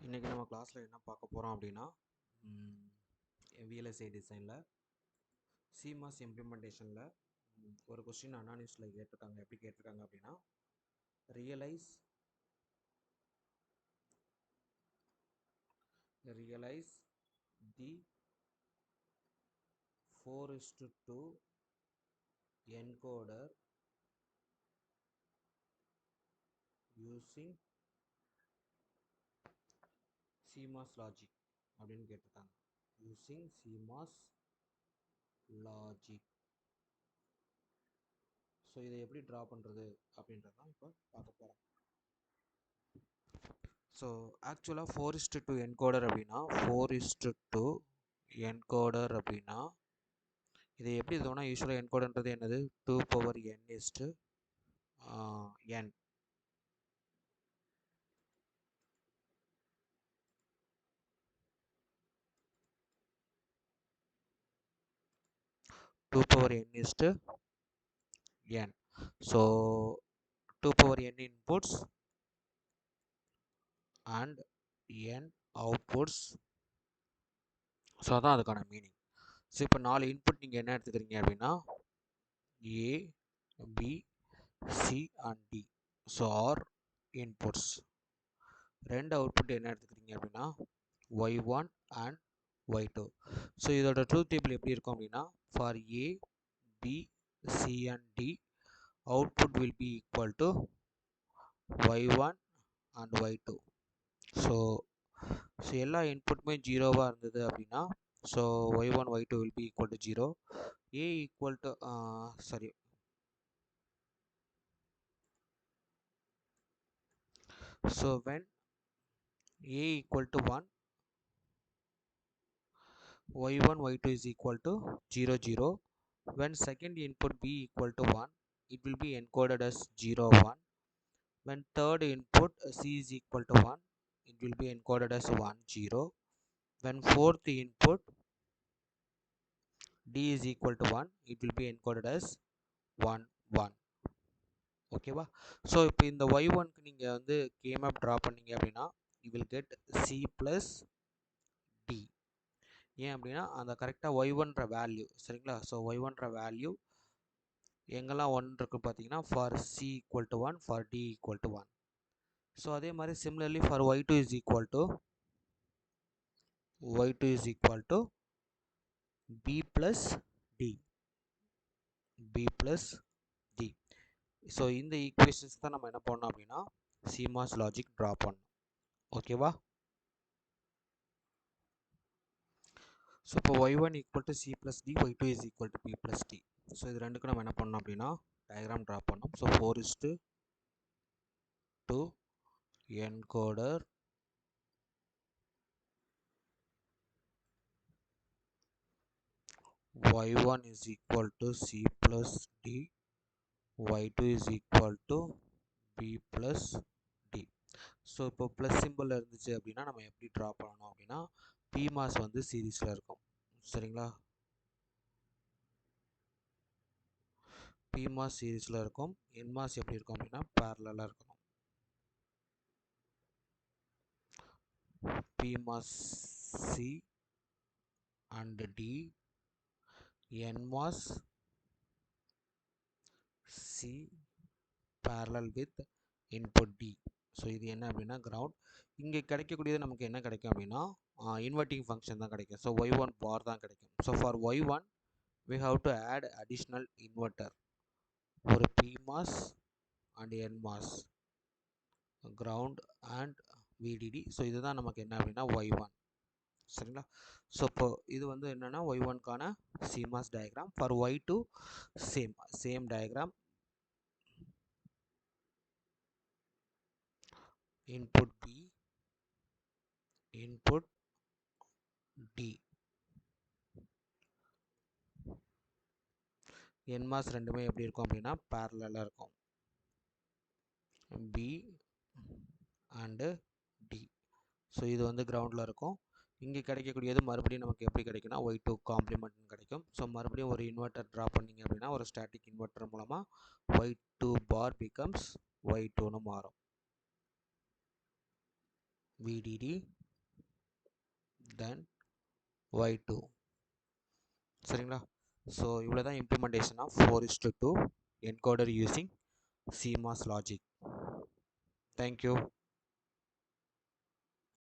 இன்றைக்கி நம்ம கிளாஸில் என்ன பார்க்க போகிறோம் அப்படின்னா விஎல்எஸ்ஐ டிசைனில் சிமாஸ் இம்ப்ளிமெண்டேஷனில் ஒரு கொஸ்டின் அனானியூஸில் கேட்டிருக்காங்க. எப்படி கேட்டிருக்காங்க அப்படின்னா, realise the 4:2 encoder using CMOS logic அப்படின்னு கேட்டிருக்காங்க. using CMOS logic. ஸோ இதை எப்படி ட்ரா பண்ணுறது அப்படின்றதான் இப்போ பார்க்க போகிறோம். ஸோ ஆக்சுவலாக 4:2 என்கோடர் அப்படின்னா 4:2 என்கோடர் அப்படின்னா இதை எப்படி தோணா யூஸ்வலாக என்கோடர்ன்றது என்னது 2n n. n. So 2n inputs and n outputs. So அதான் அதுக்கான மீனிங். ஸோ இப்போ 4 இன்புட் நீங்கள் என்ன எடுத்துக்கிறீங்க அப்படின்னா A, B, C and D. So are inputs. 2 output என்ன எடுத்துக்கிறீங்க அப்படின்னா Y1 and Y2. ஸோ இதோட ட்ரூத் டேபிள் எப்படி இருக்கும் அப்படின்னா for A, B, C and D output will be equal to Y1 and Y2. So எல்லா இன்புட்டுமே ஜீரோவாக இருந்தது அப்படின்னா so Y1 Y2 will be equal to 0. A equal to so when A equal to 1, Y1 Y2 is equal to 0 0. When second input B equal to 1, it will be encoded as 0 1. When third input C is equal to 1, it will be encoded as 1 0. When fourth input D is equal to 1, it will be encoded as 1 1. ஓகேவா? So இப்போ இந்த y1க்கு நீங்கள் வந்து கேமப் draw பண்ணீங்க அப்படின்னா you will get C plus D. ஏன் அப்படின்னா அந்த கரெக்டாக y1ன்ற வேல்யூ சரிங்களா? ஸோ y1ன்ற வேல்யூ எங்கெல்லாம் 1 இருக்குது பார்த்தீங்கன்னா for C equal to 1, for D equal to 1. So அதே மாதிரி similarly for y2 is equal to B plus D. So இந்த ஈக்குவேஷன்ஸ் தான் நம்ம என்ன பண்ணோம் அப்படின்னா CMOS லாஜிக் ட்ரா பண்ணோம். ஓகேவா? ஸோ இப்போ y1 equal to C plus D, y2 is equal to B plus D. So இது ரெண்டுக்கும் நம்ம என்ன பண்ணோம் அப்படின்னா டயக்ராம் ட்ரா பண்ணோம். So 4:2 encoder y1 is equal to C plus D, y2 is equal to B plus D. So இப்போ plus symbol இருந்துச்சு அப்படின்னா நம்ம எப்படி ட்ரா பண்ணணும் அப்படின்னா PMOS வந்து சீரீஸில் இருக்கும் சரிங்களா? PMOS சீரீஸில் இருக்கும். NMOS எப்படி இருக்கும் அப்படின்னா பேரலாக இருக்கணும். PMOS C and D, NMOS C parallel with input D. So இது என்ன அப்படின்னா கிரவுண்ட். இங்கே கிடைக்கக்கூடியது நமக்கு என்ன கிடைக்கும் அப்படின்னா இன்வெர்ட்டிங் ஃபங்க்ஷன் தான் கிடைக்கும். ஸோ y1 பார் தான் கிடைக்கும். So for y1 we have to add additional inverter, ஒரு PMOS and NMOS, ground and VDD. So இதுதான் நமக்கு என்ன அப்படின்னா y1 சரிங்களா? ஸோ இப்போ இது வந்து என்னென்னா y1க்கான CMOS diagram. For y2 same diagram. input B, input D. NMOS ரெண்டுமே எப்படி இருக்கும் அப்படின்னா பேரலாக இருக்கும். B and D. ஸோ இது வந்து கிரவுண்டில் இருக்கும். இங்கே கிடைக்கக்கூடியது மறுபடியும் நமக்கு எப்படி கிடைக்குன்னா y2 காம்ப்ளிமெண்ட்னு கிடைக்கும். ஸோ மறுபடியும் ஒரு இன்வெர்ட்டர் ட்ரா பண்ணிங்க அப்படின்னா ஒரு ஸ்டாட்டிக் இன்வெர்ட்டர் மூலமாக y2 பார் பிகம்ஸ் y2ன்னு மாறும். VDD then Y2. சரிங்களா? ஸோ இவ்வளோ தான் implementation of 4:2 encoder using CMOS logic. Thank you.